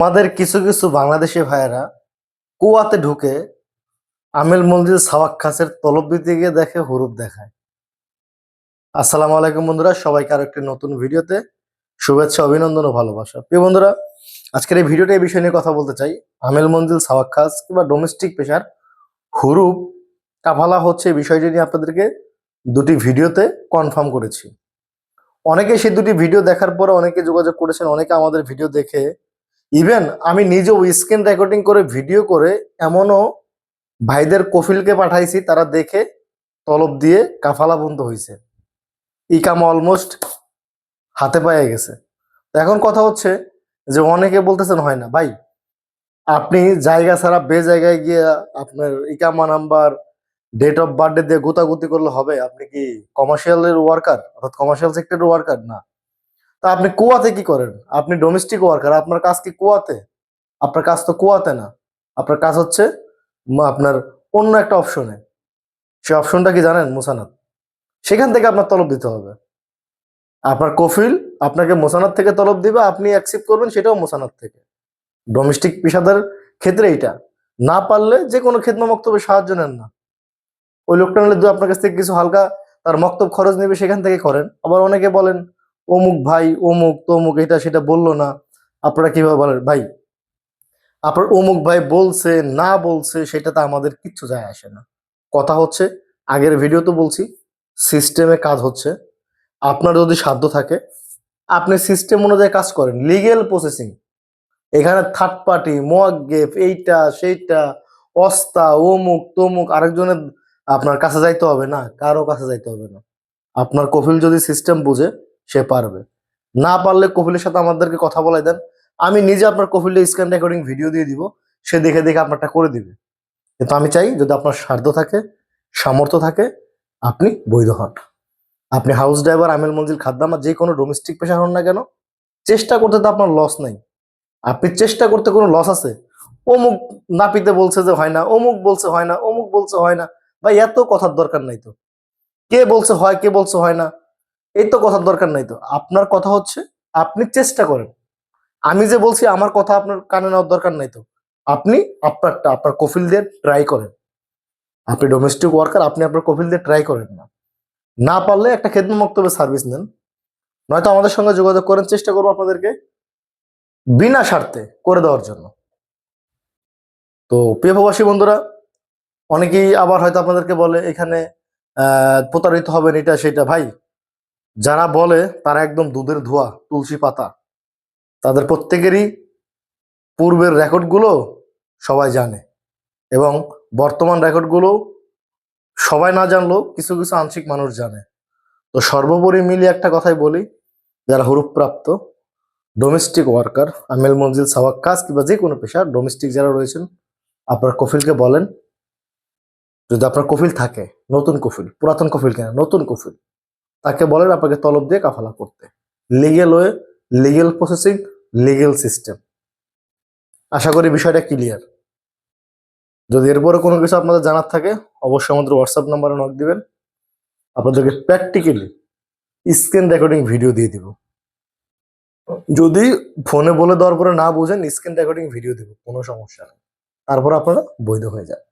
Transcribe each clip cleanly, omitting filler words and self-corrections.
আমাদের কিছু কিছু বাংলাদেশি ভাইয়েরা কুয়াতে ঢুকে আমিল মঞ্জিল সাওয়াক্কাসের তলব দিতে গিয়ে দেখে হুরুপ দেখায়। আসসালামু আলাইকুম বন্ধুরা, সবাইকে আরো একটি নতুন ভিডিওতে শুভেচ্ছা, অভিনন্দন ও ভালোবাসা। প্রিয় বন্ধুরা, আজকের এই ভিডিওতে এই বিষয় নিয়ে কথা বলতে চাই। আমিল মঞ্জিল সাওয়াক্কাস কিংবা ডোমেস্টিক পেশার হুরুপ কাফালা হচ্ছে, এই বিষয়টি নিয়ে আপনাদেরকে দুটি ভিডিওতে কনফার্ম করেছি। অনেকে সেই দুটি ভিডিও দেখার পরে অনেকে যোগাযোগ করেছেন, অনেকে আমাদের ভিডিও দেখে ইভেন আমি নিজেও স্ক্রিন রেকর্ডিং করে ভিডিও করে এমনও ভাইদের কফিলকে পাঠাইছি, তারা দেখে তলব দিয়ে কাফালা বন্ধ হয়েছে, ইকাম অলমোস্ট হাতে পায়ে গেছে। তো এখন কথা হচ্ছে যে অনেকে বলতেছেন হয় না ভাই, আপনি জায়গা ছাড়া বে জায়গায় গিয়ে আপনার ইকামা নাম্বার, ডেট অফ বার্থডে দিয়ে গুতাগুতি করলে হবে? আপনি কি কমার্শিয়ালের ওয়ার্কার, অর্থাৎ কমার্শিয়াল সেক্টরের ওয়ার্কার না? তা আপনি কুয়াতে কি করেন? আপনি ডোমেস্টিক ওয়ার্কার, আপনার কাজ কি কুয়াতে? আপনার কাজ তো কুয়াতে না, আপনার কাজ হচ্ছে আপনার অন্য একটা অপশনে। সে অপশনটা কি জানেন? মুসানাত। সেখান থেকে আপনার তলব দিতে হবে। আপনার কফিল আপনাকে মোসানাত থেকে তলব দিবে, আপনি অ্যাকসেপ্ট করবেন, সেটাও মোসানাত থেকে। ডোমেস্টিক পেশাদার ক্ষেত্রে এইটা না পারলে যে কোনো খেদমা মক্তবে সাহায্য নেন না। ওই লোকটা নিলে আপনার কাছ থেকে কিছু হালকা তার মক্তব খরচ নেবে, সেখান থেকে করেন। আবার অনেকে বলেন অমুক ভাই অমুক তমুক এটা সেটা বললো না, আপনারা কিভাবে বলেন? ভাই, আপনার অমুক ভাই বলছে না বলছে সেটাতে আমাদের কিচ্ছু যায় আসে না। কথা হচ্ছে, আগের ভিডিও তো বলছি, সিস্টেমে কাজ হচ্ছে। আপনার যদি সাধ্য থাকে আপনি সিস্টেম অনুযায়ী কাজ করেন, লিগেল প্রসেসিং। এখানে থার্ড পার্টি মোয়াজ্জেফ এইটা সেইটা অস্তা অমুক তমুক আরেকজনের আপনার কাছে যাইতে হবে না, কারো কাছে যাইতে হবে না। আপনার কফিল যদি সিস্টেম বুঝে সে পারবে। না পারলে কফিলের সাথে আমাদেরকে কথা বলাই দেন, আমি নিজে আপনার কফিলের স্ক্যান রেকর্ডিং ভিডিও দিয়ে দিব, সে দেখে দেখে আপনারটা করে দিবে। কিন্তু আমি চাই যদি আপনার সাধ্য থাকে, সামর্থ্য থাকে, আপনি বৈধ হন। আপনি হাউস ড্রাইভার, আমিল মঞ্জিল খাদ্দামা, যে কোনো ডোমেস্টিক পেশা হন না কেন, চেষ্টা করতে তো আপনার লস নাই। আপনি চেষ্টা করতে কোনো লস আছে? অমুক নাপিতে বলছে যে হয় না, অমুক বলছে হয় না, অমুক বলছে হয় না। ভাই, এত কথার দরকার নাই তো। কে বলছে হয়, কে বলছে হয় না, এই তো কথার দরকার নাই তো। আপনার কথা হচ্ছে আপনি চেষ্টা করেন। আমি যে বলছি আমার কথা আপনার কানে নেওয়ার দরকার নাই তো। আপনি আপনারটা আপনার কফিল দিয়ে ট্রাই করেন। আপনি ডোমেস্টিক ওয়ার্কার, আপনি আপনার কফিল দিয়ে ট্রাই করেন। না না পারলে একটা খেদমত মক্তবে সার্ভিস নেন, নয়তো আমাদের সঙ্গে যোগাযোগ করেন, চেষ্টা করবো আপনাদেরকে বিনা স্বার্থে করে দেওয়ার জন্য। তো প্রিয় প্রবাসী বন্ধুরা, অনেকেই আবার হয়তো আপনাদেরকে বলে এখানে প্রতারিত হবেন এটা সেটা। ভাই, যারা বলে তারা একদম দুধের ধোয়া, তুলসী পাতা। তাদের প্রত্যেকেরই পূর্বের রেকর্ডগুলো সবাই জানে, এবং বর্তমান রেকর্ডগুলো সবাই না জানলেও কিছু কিছু আংশিক মানুষ জানে। তো সর্বোপরি মিলিয়ে একটা কথাই বলি, যারা হুরুপ্রাপ্ত ডোমেস্টিক ওয়ার্কার, আমিল মঞ্জিল সাওয়াক্কাস কিংবা যে কোনো পেশা ডোমেস্টিক যারা রয়েছেন, আপনার কফিলকে বলেন, যদি আপনার কফিল থাকে, নতুন কফিল, পুরাতন কফিল কেন, নতুন কফিল, তাকে বলেন আপনাকে তলব দিয়ে কাফালা করতে। Legal way, legal processing, legal system. আশা করি বিষয়টা ক্লিয়ার। যদি এরপরে কোনো কিছু আপনাদের জানার থাকে অবশ্যই আমাদের হোয়াটসঅ্যাপ নাম্বারে নক দিবেন, আপনাদেরকে প্র্যাকটিক্যালি স্ক্রিন রেকর্ডিং ভিডিও দিয়ে দিব। যদি ফোনে বলে দেওয়ার পরে না বুঝেন, স্ক্রিন রেকর্ডিং ভিডিও দিব, কোনো সমস্যা নেই। তারপর আপনারা বৈধ হয়ে যান।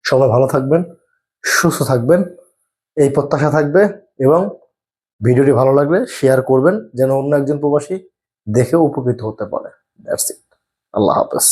সবাই ভালো থাকবেন, সুস্থ থাকবেন, এই প্রত্যাশা থাকবে। এবং ভিডিওটি ভালো লাগলে শেয়ার করবেন, যেন অন্য একজন প্রবাসী দেখে উপকৃত হতে পারে। That's it. আল্লাহ হাফেজ।